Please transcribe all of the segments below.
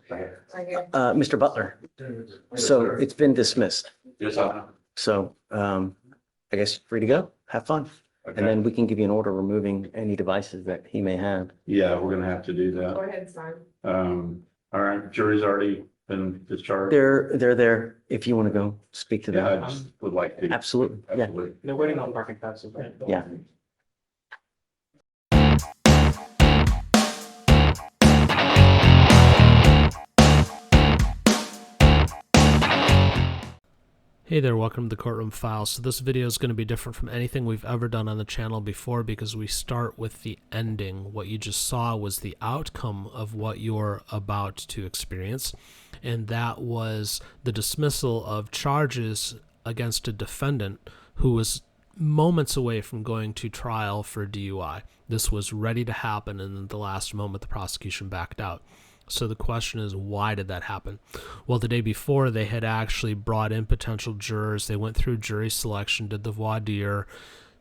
Mr. Butler, so it's been dismissed. Yes, I know. So I guess you're free to go. Have fun. And then we can give you an order removing any devices that he may have. Yeah, we're gonna have to do Go that. ahead and sign. All right, jury's already been discharged. They're there if you want to go speak to Yeah, I them. just would like to. Absolutely. Yeah. Absolutely. They're waiting on parking passes, right? Yeah. Hey there, welcome to the Courtroom Files. So this video is going to be different from anything we've ever done on the channel before because we start with the ending. What you just saw was the outcome of what you're about to experience, and that was the dismissal of charges against a defendant who was moments away from going to trial for DUI. This was ready to happen, and at the last moment the prosecution backed out. So the question is, why did that happen? Well, the day before, they had actually brought in potential jurors. They went through jury selection, did the voir dire,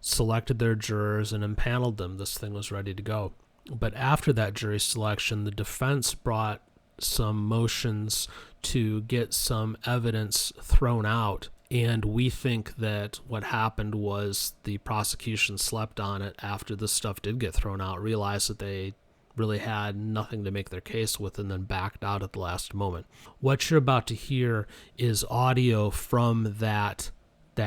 selected their jurors, and empaneled them. This thing was ready to go. But after that jury selection, the defense brought some motions to get some evidence thrown out. And we think that what happened was the prosecution slept on it after this stuff did get thrown out, realized that they really had nothing to make their case with, and then backed out at the last moment. What you're about to hear is audio from that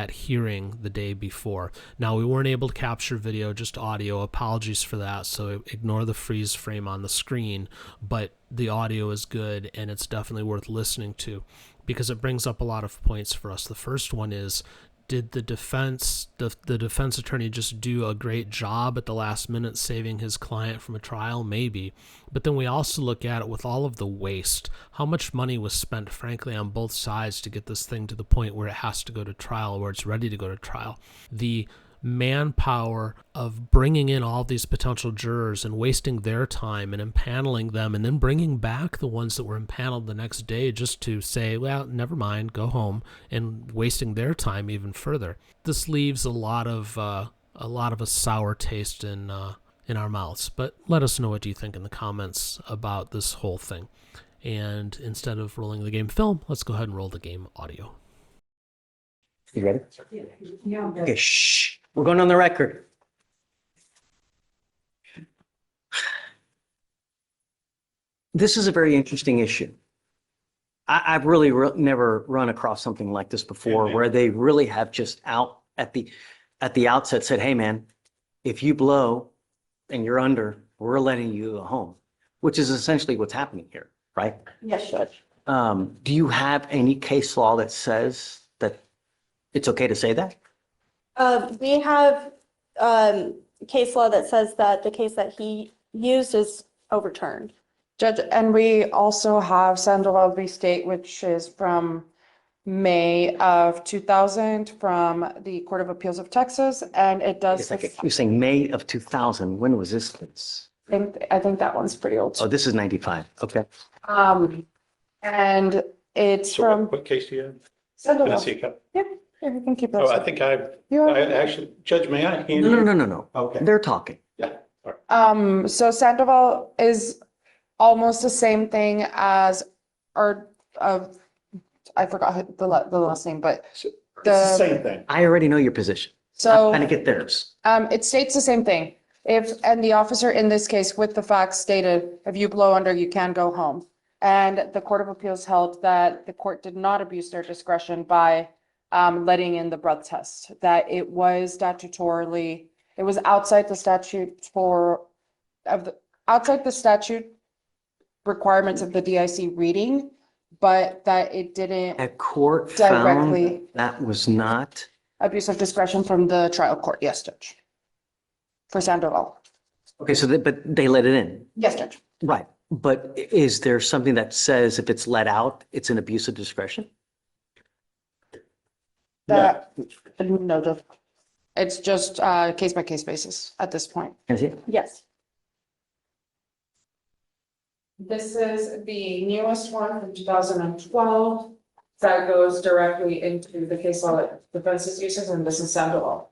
hearing the day before. Now, we weren't able to capture video, just audio. Apologies for that, so ignore the freeze frame on the screen, but the audio is good, and it's definitely worth listening to because it brings up a lot of points for us. The first one is, did the defense attorney just do a great job at the last minute saving his client from a trial? Maybe. But then we also look at it with all of the waste. How much money was spent, frankly, on both sides to get this thing to the point where it has to go to trial, where it's ready to go to trial? The manpower of bringing in all these potential jurors and wasting their time and empaneling them and then bringing back the ones that were empaneled the next day just to say, well, never mind, go home, and wasting their time even further. This leaves a lot of a sour taste in our mouths. But let us know what you think in the comments about this whole thing. And instead of rolling the game film, let's go ahead and roll the game audio. You ready? Yeah. Okay, shh. We're going on the record. This is a very interesting issue. I've really never run across something like this before, where they really have just out at the outset said, hey man, if you blow and you're under, we're letting you go home, which is essentially what's happening here, right? Yes, Judge. Do you have any case law that says that it's okay to say that? We have case law that says that the case that he used is overturned. Judge, and we also have Sandoval v. State, which is from May of 2000 from the Court of Appeals of Texas, and it does. You're saying May of 2000. When was this case? I think that one's pretty old. Oh, this is 95. Okay. And it's So from what case do you have? Can I Sandoval. see a copy? Yeah, you can keep that. Oh, I think I actually, Judge, may I hand you? No. Okay. They're talking. Yeah, all right. So Sandoval is almost the same thing as, or, I forgot the last name, but It's the same thing. I already know your position. so. I'm trying to get theirs. It states the same thing. And the officer in this case with the facts stated, if you blow under, you can go home. And the Court of Appeals held that the court did not abuse their discretion by letting in the breath test, that it was statutorily, it was outside the statute outside the statute requirements of the DIC reading, but that it didn't A court directly found that was not. abuse of discretion from the trial court. Yes, Judge. For Sandoval. Okay, so but they let it in. Yes, Judge. Right. But is there something that says if it's let out, it's an abuse of discretion? That, no, Judge. It's just case by case basis at this point. Is it? Yes. This is the newest one from 2012. That goes directly into the case law that defense is using, and this is Sandoval.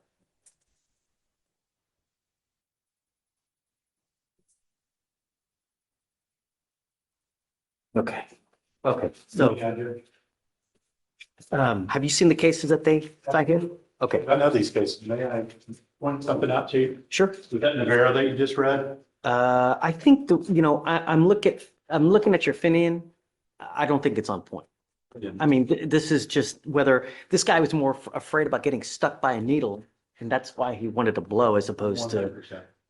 Okay. Okay, so, have you seen the cases that they cited? Okay, I know these cases. May I point something out to you? sure. Was that Navarro that you just read? I think I'm looking at your Finian. I don't think it's on point. I mean, this is just whether this guy was more afraid about getting stuck by a needle, and that's why he wanted to blow as opposed to,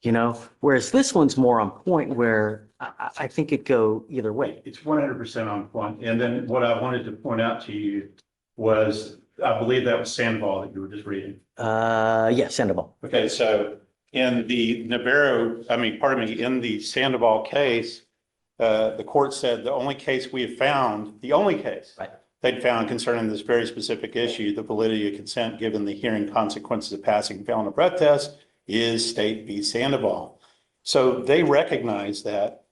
100%. whereas this one's more on point where I think it go either way. It's 100% on point. And then what I wanted to point out to you was, I believe that was Sandoval that you were just reading. Yeah, Sandoval. Okay, so in the in the Sandoval case, the court said the only case we have found, the only case Right. they'd found concerning this very specific issue, the validity of consent given the hearing consequences of passing and failing a breath test, is State v. Sandoval. So they recognize that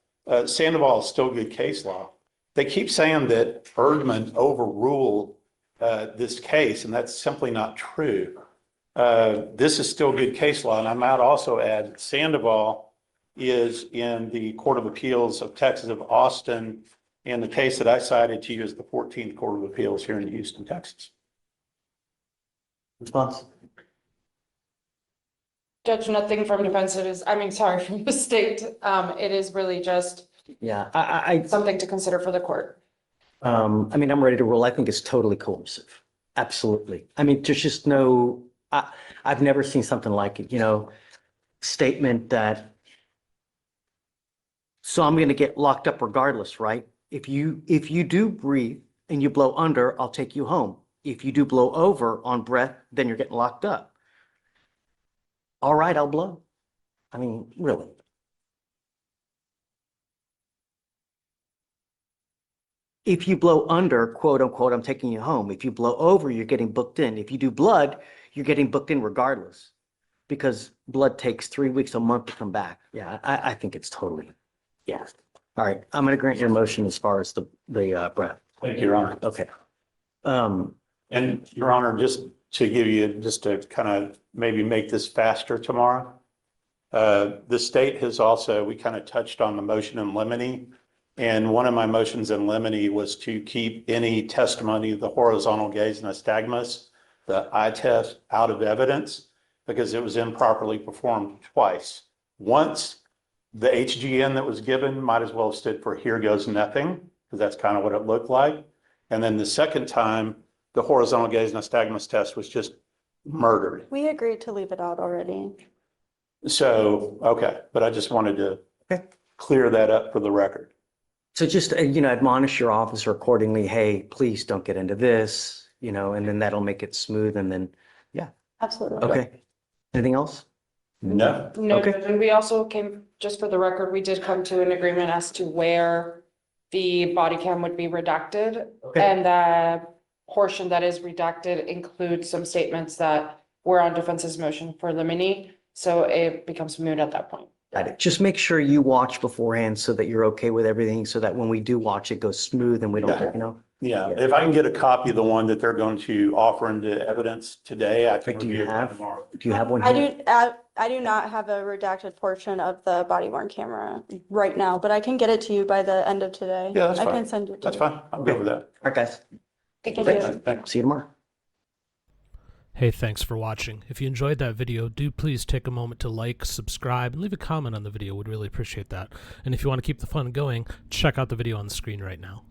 Sandoval is still good case law. They keep saying that Erdman overruled this case, and that's simply not true. This is still good case law, and I might also add that Sandoval is in the Court of Appeals of Texas of Austin, and the case that I cited to you is the 14th Court of Appeals here in Houston, Texas. Response? Judge, nothing from defense, from the state. It is really just Yeah, I something to consider for the court. I'm ready to rule. I think it's totally coercive. Absolutely. I mean, there's just I've never seen something like it, statement that, so I'm going to get locked up regardless, right? If you do breathe and you blow under, I'll take you home. If you do blow over on breath, then you're getting locked up. All right, I'll blow. I mean, really. If you blow under, quote unquote, I'm taking you home. If you blow over, you're getting booked in. If you do blood, you're getting booked in regardless, because blood takes 3 weeks, a month to come back. Yeah, I think it's totally, yeah. All right, I'm going to grant your motion as far as the breath. Thank you, Your Honor. Okay. And Your Honor, just to kind of maybe make this faster tomorrow, the state has also, we kind of touched on the motion in limine. And one of my motions in limine was to keep any testimony of the horizontal gaze nystagmus, the eye test, out of evidence because it was improperly performed twice. Once, the HGN that was given might as well have stood for here goes nothing, because that's kind of what it looked like. And then the second time, the horizontal gaze nystagmus test was just murdered. We agreed to leave it out already. So, okay, but I just wanted to Okay. clear that up for the record. So just, admonish your officer accordingly. Hey, please don't get into this, and then that'll make it smooth. And then, Absolutely. okay. Anything else? No. No, Okay. and we also came, just for the record, we did come to an agreement as to where the body cam would be redacted. Okay. And the portion that is redacted includes some statements that were on defense's motion for limine. So it becomes moot at that point. Got it. Just make sure you watch beforehand so that you're okay with everything, so that when we do watch, it goes smooth and we don't, Yeah, if I can get a copy of the one that they're going to offer into evidence today, I can Do you review it have- tomorrow. do you have one I here? I do not have a redacted portion of the body worn camera right now, but I can get it to you by the end of today. Yeah, that's I fine. can send it to That's you. fine. I'm good with that. All right, guys. Thank you. Thanks. See you tomorrow. Hey, thanks for watching. If you enjoyed that video, do please take a moment to like, subscribe, and leave a comment on the video. We'd really appreciate that. And if you want to keep the fun going, check out the video on the screen right now.